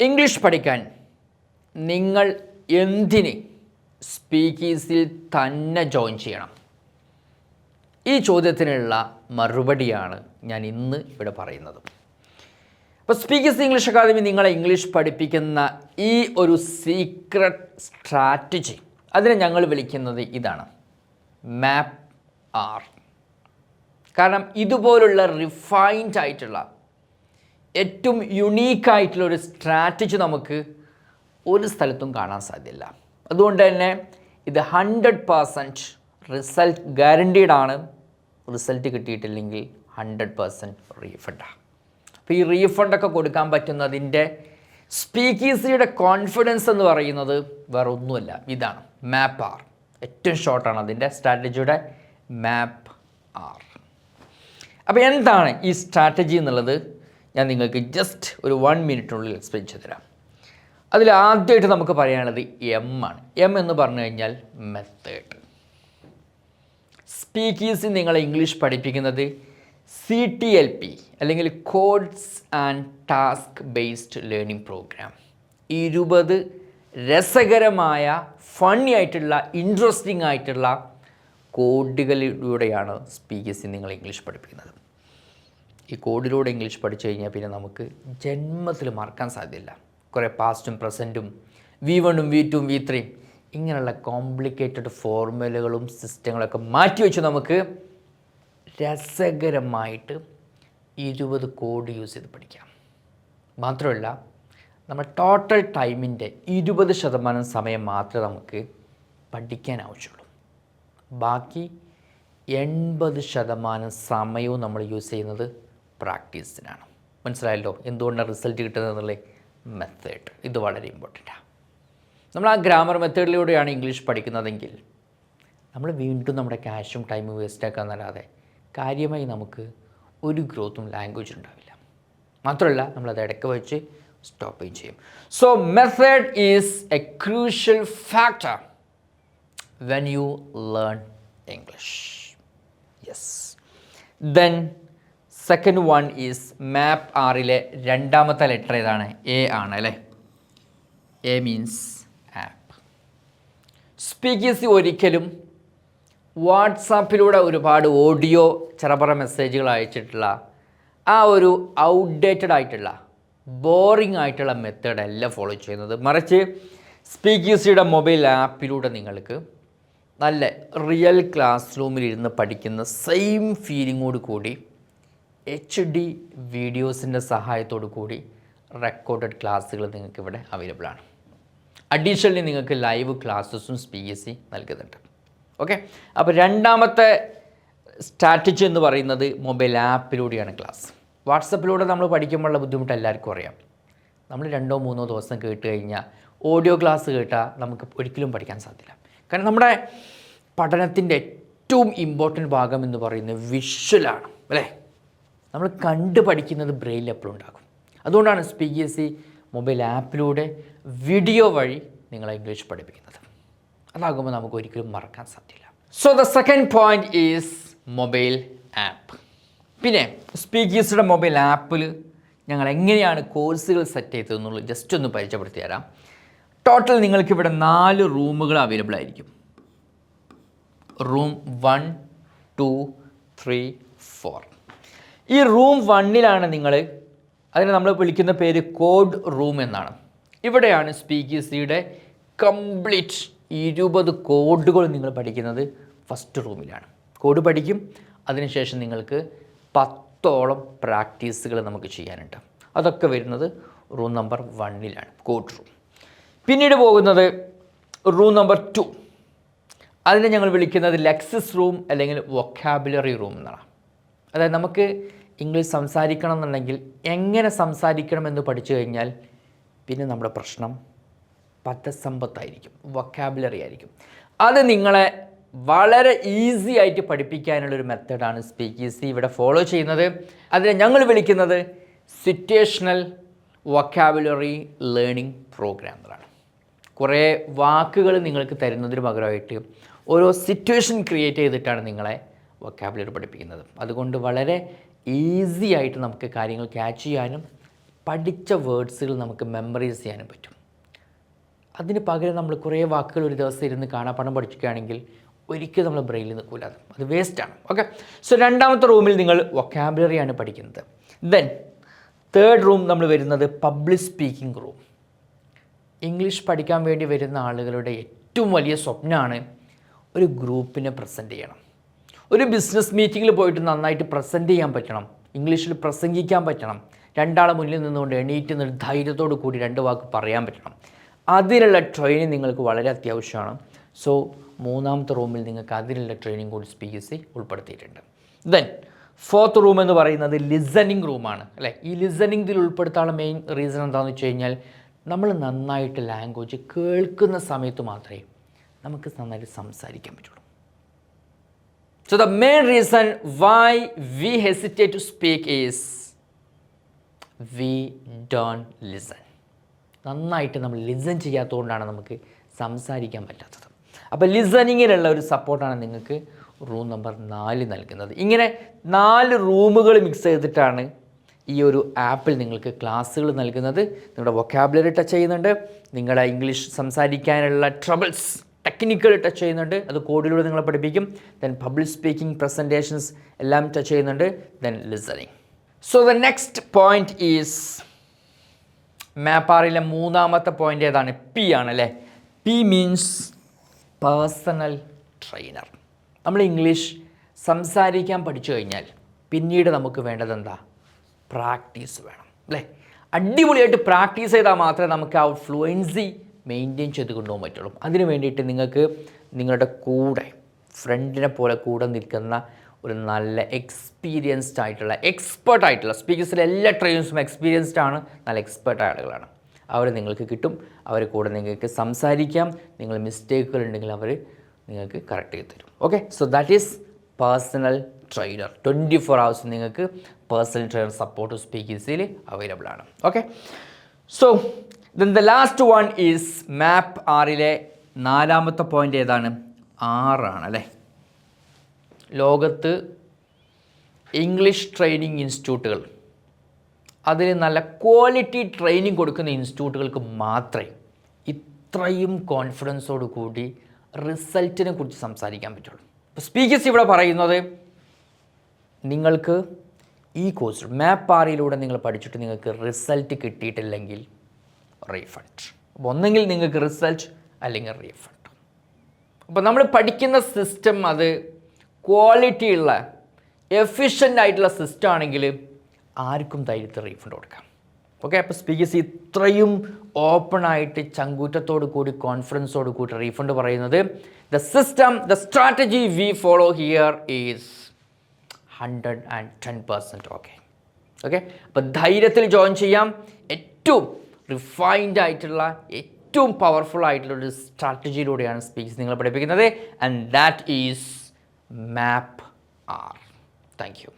English പഠിക്കാൻ നിങ്ങൾ എന്തിന് സ്പീക്കീസിൽ തന്നെ ജോയിൻ ചെയ്യണം? ഈ ചോദ്യത്തിനുള്ള മറുപടിയാണ് ഞാൻ ഇന്ന് ഇവിടെ പറയുന്നത്. അപ്പോൾ സ്പീക്കീസ് ഇംഗ്ലീഷ് അക്കാദമി നിങ്ങളെ ഇംഗ്ലീഷ് പഠിപ്പിക്കുന്ന ഈ ഒരു സീക്രട്ട് സ്ട്രാറ്റജി, അതിനെ ഞങ്ങൾ വിളിക്കുന്നത് ഇതാണ്, മാപ്പ് ആർ. കാരണം ഇതുപോലുള്ള റിഫൈൻഡ് ആയിട്ടുള്ള ഏറ്റവും യുണീക്കായിട്ടുള്ള ഒരു സ്ട്രാറ്റജി നമുക്ക് ഒരു സ്ഥലത്തും കാണാൻ സാധ്യമല്ല. അതുകൊണ്ട് തന്നെ ഇത് 100% റിസൾട്ട് ഗ്യാരണ്ടീഡ് ആണ്. റിസൾട്ട് കിട്ടിയിട്ടില്ലെങ്കിൽ 100% റീഫണ്ടാണ്. അപ്പോൾ ഈ റീഫണ്ടൊക്കെ കൊടുക്കാൻ പറ്റുന്നതിൻ്റെ സ്പീക്കീസിയുടെ കോൺഫിഡൻസ് എന്ന് പറയുന്നത് വേറെ ഒന്നുമല്ല, ഇതാണ് മാപ്പ് ആർ. ഏറ്റവും ഷോർട്ടാണ് അതിൻ്റെ സ്ട്രാറ്റജിയുടെ മാപ്പ് ആർ. അപ്പോൾ എന്താണ് ഈ സ്ട്രാറ്റജി എന്നുള്ളത് ഞാൻ നിങ്ങൾക്ക് ജസ്റ്റ് ഒരു 1 മിനിറ്റിനുള്ളിൽ എക്സ്പ്ലെയിൻ ചെയ്ത് തരാം. അതിൽ ആദ്യമായിട്ട് നമുക്ക് പറയാനുള്ളത് എം ആണ്. എം എന്ന് പറഞ്ഞു കഴിഞ്ഞാൽ മെത്തേഡ്. സ്പീക്കീസിൽ നിങ്ങളെ ഇംഗ്ലീഷ് പഠിപ്പിക്കുന്നത് CTLP അല്ലെങ്കിൽ codes and task based learning program. 20 രസകരമായ ഫണ്ണി ആയിട്ടുള്ള ഇൻട്രസ്റ്റിംഗ് ആയിട്ടുള്ള കോഡുകളിലൂടെയാണ് സ്പീക്കീസിൽ നിങ്ങൾ ഇംഗ്ലീഷ് പഠിപ്പിക്കുന്നത്. ഈ കോഡിലൂടെ ഇംഗ്ലീഷ് പഠിച്ചു കഴിഞ്ഞാൽ പിന്നെ നമുക്ക് ജന്മത്തിൽ മറക്കാൻ സാധ്യമല്ല. കുറേ പാസ്റ്റും പ്രസൻറ്റും V1 V2 V3 ഇങ്ങനെയുള്ള കോംപ്ലിക്കേറ്റഡ് ഫോർമുലകളും സിസ്റ്റങ്ങളൊക്കെ മാറ്റിവെച്ച് നമുക്ക് രസകരമായിട്ട് 20 കോഡ് യൂസ് ചെയ്ത് പഠിക്കാം. മാത്രമല്ല നമ്മൾ ടോട്ടൽ ടൈമിൻ്റെ 20% സമയം മാത്രമേ നമുക്ക് പഠിക്കാൻ ആവശ്യമുള്ളൂ. ബാക്കി 80% സമയവും നമ്മൾ യൂസ് ചെയ്യുന്നത് പ്രാക്ടീസിനാണ്. മനസ്സിലായല്ലോ എന്തുകൊണ്ടാണ് റിസൾട്ട് കിട്ടുന്നത് എന്നുള്ള മെത്തേഡ്. ഇത് വളരെ ഇമ്പോർട്ടൻ്റാണ്. നമ്മൾ ആ ഗ്രാമർ മെത്തേഡിലൂടെയാണ് ഇംഗ്ലീഷ് പഠിക്കുന്നതെങ്കിൽ നമ്മൾ വീണ്ടും നമ്മുടെ ക്യാഷും ടൈമും വേസ്റ്റ് ആക്കാന്നല്ലാതെ കാര്യമായി നമുക്ക് ഒരു ഗ്രോത്തും ലാംഗ്വേജ് ഉണ്ടാവില്ല. മാത്രമല്ല നമ്മളത് ഇടയ്ക്ക് വെച്ച് സ്റ്റോപ്പ് ചെയ്യും. So method is A crucial factor when you learn English. Yes. Then second one is map ആറിലെ രണ്ടാമത്തെ ലെറ്റർ ഏതാണ്? എ ആണ് അല്ലേ? A means app. സ്പീക്കീസ് ഒരിക്കലും വാട്സാപ്പിലൂടെ ഒരുപാട് ഓഡിയോ ചെറപറ മെസ്സേജുകൾ അയച്ചിട്ടുള്ള ആ ഒരു ഔട്ട്ഡേറ്റഡ് ആയിട്ടുള്ള ബോറിംഗ് ആയിട്ടുള്ള മെത്തേഡല്ല ഫോളോ ചെയ്യുന്നത്. മറിച്ച് സ്പീക്കീസിയുടെ മൊബൈൽ ആപ്പിലൂടെ നിങ്ങൾക്ക് നല്ല റിയൽ ക്ലാസ് റൂമിലിരുന്ന് പഠിക്കുന്ന സെയിം ഫീലിങ്ങോട് കൂടി HD വീഡിയോസിൻ്റെ സഹായത്തോടു കൂടി റെക്കോർഡഡ് ക്ലാസ്സുകൾ നിങ്ങൾക്ക് ഇവിടെ അവൈലബിൾ ആണ്. അഡീഷണലി നിങ്ങൾക്ക് ലൈവ് ക്ലാസ്സസും സ്പീക്കീസി നൽകുന്നുണ്ട്. ഓക്കെ, അപ്പോൾ രണ്ടാമത്തെ സ്ട്രാറ്റജി എന്ന് പറയുന്നത് മൊബൈൽ ആപ്പിലൂടെയാണ് ക്ലാസ്. വാട്സപ്പിലൂടെ നമ്മൾ പഠിക്കുമ്പോഴുള്ള ബുദ്ധിമുട്ട് എല്ലാവർക്കും അറിയാം. നമ്മൾ 2-3 ദിവസം കേട്ട് കഴിഞ്ഞാൽ ഓഡിയോ ക്ലാസ് കേട്ടാൽ നമുക്ക് ഒരിക്കലും പഠിക്കാൻ സാധിക്കില്ല. കാരണം നമ്മുടെ പഠനത്തിൻ്റെ ഏറ്റവും ഇമ്പോർട്ടൻ്റ് ഭാഗം എന്ന് പറയുന്നത് വിഷ്വലാണ് അല്ലേ? നമ്മൾ കണ്ട് പഠിക്കുന്നത് ബ്രെയിനിൽ എപ്പോഴും ഉണ്ടാകും. അതുകൊണ്ടാണ് സ്പീക്കീസി മൊബൈൽ ആപ്പിലൂടെ വീഡിയോ വഴി നിങ്ങളെ ഇംഗ്ലീഷ് പഠിപ്പിക്കുന്നത്. അതാകുമ്പോൾ നമുക്ക് ഒരിക്കലും മറക്കാൻ സാധിക്കില്ല. So the second point is mobile app. പിന്നെ സ്പീക്കീസിയുടെ മൊബൈൽ ആപ്പിൽ ഞങ്ങൾ എങ്ങനെയാണ് കോഴ്സുകൾ സെറ്റ് ചെയ്തതെന്നുള്ളത് ജസ്റ്റ് ഒന്ന് പരിചയപ്പെടുത്തി തരാം. ടോട്ടൽ നിങ്ങൾക്കിവിടെ 4 റൂമുകൾ അവൈലബിൾ ആയിരിക്കും. റൂം 1, 2, 3, 4. ഈ റൂം 1ലാണ് അതിനെ നമ്മൾ വിളിക്കുന്ന പേര് കോഡ് റൂം എന്നാണ്. ഇവിടെയാണ് സ്പീക്കീസിയുടെ കംപ്ലീറ്റ് 20 കോഡുകൾ നിങ്ങൾ പഠിക്കുന്നത്. ഫസ്റ്റ് റൂമിലാണ് കോഡ് പഠിക്കും. അതിനുശേഷം നിങ്ങൾക്ക് 10ഓളം പ്രാക്ടീസുകൾ നമുക്ക് ചെയ്യാനുണ്ട്. അതൊക്കെ വരുന്നത് റൂം നമ്പർ 1ലാണ്, കോഡ് റൂം. പിന്നീട് പോകുന്നത് റൂം നമ്പർ 2. അതിനെ ഞങ്ങൾ വിളിക്കുന്നത് ലെക്സിസ് റൂം അല്ലെങ്കിൽ വൊക്കാബുലറി റൂം എന്നാണ്. അതായത് നമുക്ക് ഇംഗ്ലീഷ് സംസാരിക്കണം എന്നുണ്ടെങ്കിൽ എങ്ങനെ സംസാരിക്കണമെന്ന് പഠിച്ചു കഴിഞ്ഞാൽ പിന്നെ നമ്മുടെ പ്രശ്നം പദസമ്പത്തായിരിക്കും, വൊക്കാബുലറി ആയിരിക്കും. അത് നിങ്ങളെ വളരെ ഈസി ആയിട്ട് പഠിപ്പിക്കാനുള്ളൊരു മെത്തേഡാണ് സ്പീക്കീസി ഇവിടെ ഫോളോ ചെയ്യുന്നത്. അതിനെ ഞങ്ങൾ വിളിക്കുന്നത് സിറ്റുവേഷണൽ വൊക്കാബുലറി ലേണിംഗ് പ്രോഗ്രാം എന്നാണ്. കുറേ വാക്കുകൾ നിങ്ങൾക്ക് തരുന്നതിന് പകരമായിട്ട് ഓരോ സിറ്റുവേഷൻ ക്രിയേറ്റ് ചെയ്തിട്ടാണ് നിങ്ങളെ വൊക്കാബുലറി പഠിപ്പിക്കുന്നത്. അതുകൊണ്ട് വളരെ ഈസി ആയിട്ട് നമുക്ക് കാര്യങ്ങൾ ക്യാച്ച് ചെയ്യാനും പഠിച്ച വേർഡ്സുകൾ നമുക്ക് മെമ്മറൈസ് ചെയ്യാനും പറ്റും. അതിന് പകരം നമ്മൾ കുറേ വാക്കുകൾ ഒരു ദിവസം ഇരുന്ന് കാണാപ്പാഠം പഠിക്കുകയാണെങ്കിൽ ഒരിക്കലും നമ്മൾ ബ്രെയിനിൽ നിൽക്കില്ല, അത് വേസ്റ്റാണ്. ഓക്കെ, സോ രണ്ടാമത്തെ റൂമിൽ നിങ്ങൾ വൊക്കാബുലറിയാണ് പഠിക്കുന്നത്. ദെൻ തേർഡ് റൂം നമ്മൾ വരുന്നത് പബ്ലിക് സ്പീക്കിംഗ് റൂം. ഇംഗ്ലീഷ് പഠിക്കാൻ വേണ്ടി വരുന്ന ആളുകളുടെ ഏറ്റവും വലിയ സ്വപ്നമാണ് ഒരു ഗ്രൂപ്പിനെ പ്രസൻറ്റ് ചെയ്യണം. ഒരു ബിസിനസ് മീറ്റിങ്ങിൽ പോയിട്ട് നന്നായിട്ട് പ്രസൻറ്റ് ചെയ്യാൻ പറ്റണം, ഇംഗ്ലീഷിൽ പ്രസംഗിക്കാൻ പറ്റണം, രണ്ടാളെ മുന്നിൽ നിന്നുകൊണ്ട് എണീറ്റ് നിന്ന് ധൈര്യത്തോടു കൂടി 2 വാക്ക് പറയാൻ പറ്റണം. അതിനുള്ള ട്രെയിനിങ് നിങ്ങൾക്ക് വളരെ അത്യാവശ്യമാണ്. സോ മൂന്നാമത്തെ റൂമിൽ നിങ്ങൾക്ക് അതിനുള്ള ട്രെയിനിങ് കൂടി സ്പീക്കേഴ്സ് ഉൾപ്പെടുത്തിയിട്ടുണ്ട്. ദെൻ ഫോർത്ത് റൂം എന്ന് പറയുന്നത് ലിസണിങ് റൂമാണ് അല്ലേ. ഈ ലിസണിങ് ഇതിൽ ഉൾപ്പെടുത്താനുള്ള മെയിൻ റീസൺ എന്താണെന്ന് വെച്ച് കഴിഞ്ഞാൽ നമ്മൾ നന്നായിട്ട് ലാംഗ്വേജ് കേൾക്കുന്ന സമയത്ത് മാത്രമേ നമുക്ക് നന്നായിട്ട് സംസാരിക്കാൻ പറ്റുള്ളൂ. So the main reason why we hesitate to speak is we don't listen. നന്നായിട്ട് നമ്മൾ ലിസൺ ചെയ്യാത്തതുകൊണ്ടാണ് നമുക്ക് സംസാരിക്കാൻ പറ്റാത്തത്. അപ്പോൾ ലിസണിങ്ങിനുള്ള ഒരു സപ്പോർട്ടാണ് നിങ്ങൾക്ക് റൂം നമ്പർ 4 നൽകുന്നത്. ഇങ്ങനെ 4 റൂമുകൾ മിക്സ് ചെയ്തിട്ടാണ് ഈ ഒരു ആപ്പിൽ നിങ്ങൾക്ക് ക്ലാസ്സുകൾ നൽകുന്നത്. നിങ്ങളുടെ വൊക്കാബുലറി ടച്ച് ചെയ്യുന്നുണ്ട്, നിങ്ങളുടെ ഇംഗ്ലീഷ് സംസാരിക്കാനുള്ള ട്രബിൾസ് ടെക്നിക്കൽ ടച്ച് ചെയ്യുന്നുണ്ട്, അത് കോഡിലൂടെ നിങ്ങളെ പഠിപ്പിക്കും. ദെൻ പബ്ലിക് സ്പീക്കിംഗ്, പ്രസൻറ്റേഷൻസ് എല്ലാം ടച്ച് ചെയ്യുന്നുണ്ട്. Then listening. So the next point is മാപ്പാറിലെ മൂന്നാമത്തെ പോയിന്റ് ഏതാണ്? പി ആണല്ലേ. P means personal trainer. നമ്മൾ ഇംഗ്ലീഷ് സംസാരിക്കാൻ പഠിച്ചു കഴിഞ്ഞാൽ പിന്നീട് നമുക്ക് വേണ്ടത് എന്താ? പ്രാക്ടീസ് വേണം അല്ലേ. അടിപൊളിയായിട്ട് പ്രാക്ടീസ് ചെയ്താൽ മാത്രമേ നമുക്ക് ആ ഫ്ലുവൻസി മെയിൻറ്റെയിൻ ചെയ്ത് കൊണ്ടുപോകാൻ പറ്റുള്ളൂ. അതിന് വേണ്ടിയിട്ട് നിങ്ങൾക്ക് നിങ്ങളുടെ കൂടെ ഫ്രണ്ടിനെ പോലെ കൂടെ നിൽക്കുന്ന ഒരു നല്ല എക്സ്പീരിയൻസ്ഡ് ആയിട്ടുള്ള എക്സ്പേർട്ട് ആയിട്ടുള്ള സ്പീക്കേഴ്സിലെ എല്ലാ ട്രെയിനേഴ്സും എക്സ്പീരിയൻസ്ഡ് ആണ്, നല്ല എക്സ്പേർട്ട് ആളുകളാണ്. അവർ നിങ്ങൾക്ക് കിട്ടും, അവരെ കൂടെ നിങ്ങൾക്ക് സംസാരിക്കാം, നിങ്ങൾ മിസ്റ്റേക്കുകൾ ഉണ്ടെങ്കിൽ അവർ നിങ്ങൾക്ക് കറക്റ്റ് ചെയ്ത് തരും. Okay, so that is personal trainer. 24 hours നിങ്ങൾക്ക് പേഴ്സണൽ ട്രെയിനർ സപ്പോർട്ട് സ്പീക്കേഴ്സിൽ അവൈലബിൾ ആണ്. Okay, so then the last one is map ആറിലെ 4ാമത്തെ പോയിൻ്റ് ഏതാണ്? 6 അല്ലേ. ലോകത്ത് ഇംഗ്ലീഷ് ട്രെയിനിങ് ഇൻസ്റ്റിറ്റ്യൂട്ടുകൾ, അതിൽ നല്ല ക്വാളിറ്റി ട്രെയിനിങ് കൊടുക്കുന്ന ഇൻസ്റ്റിറ്റ്യൂട്ടുകൾക്ക് മാത്രമേ ഇത്രയും കോൺഫിഡൻസോട് കൂടി റിസൾട്ടിനെ കുറിച്ച് സംസാരിക്കാൻ പറ്റുള്ളൂ. ഇപ്പോൾ സ്പീക്കേഴ്സ് ഇവിടെ പറയുന്നത് നിങ്ങൾക്ക് ഈ കോഴ്സ് മാപ്പ് ആറിലൂടെ നിങ്ങൾ പഠിച്ചിട്ട് നിങ്ങൾക്ക് റിസൾട്ട് കിട്ടിയിട്ടില്ലെങ്കിൽ റീഫണ്ട്. അപ്പോൾ ഒന്നെങ്കിൽ നിങ്ങൾക്ക് റിസൾട്ട് അല്ലെങ്കിൽ റീഫണ്ട്. അപ്പോൾ നമ്മൾ പഠിക്കുന്ന സിസ്റ്റം അത് ക്വാളിറ്റി ഉള്ള എഫിഷ്യൻ്റ് ആയിട്ടുള്ള സിസ്റ്റം ആണെങ്കിൽ ആർക്കും ധൈര്യത്തിൽ റീഫണ്ട് കൊടുക്കാം. ഓക്കെ, അപ്പോൾ സ്പീക്കേഴ്സ് ഇത്രയും ഓപ്പണായിട്ട് ചങ്കൂറ്റത്തോടു കൂടി കോൺഫിഡൻസോട് കൂടി റീഫണ്ട് പറയുന്നത് the system, the strategy we follow here is 110% okay. Okay, അപ്പോൾ ധൈര്യത്തിൽ ജോയിൻ ചെയ്യാം. ഏറ്റവും റിഫൈൻഡ് ആയിട്ടുള്ള ഏറ്റവും പവർഫുൾ ആയിട്ടുള്ള ഒരു സ്ട്രാറ്റജിയിലൂടെയാണ് സ്പീക്കേഴ്സ് നിങ്ങളെ പഠിപ്പിക്കുന്നത്. And that is map R. Thank U.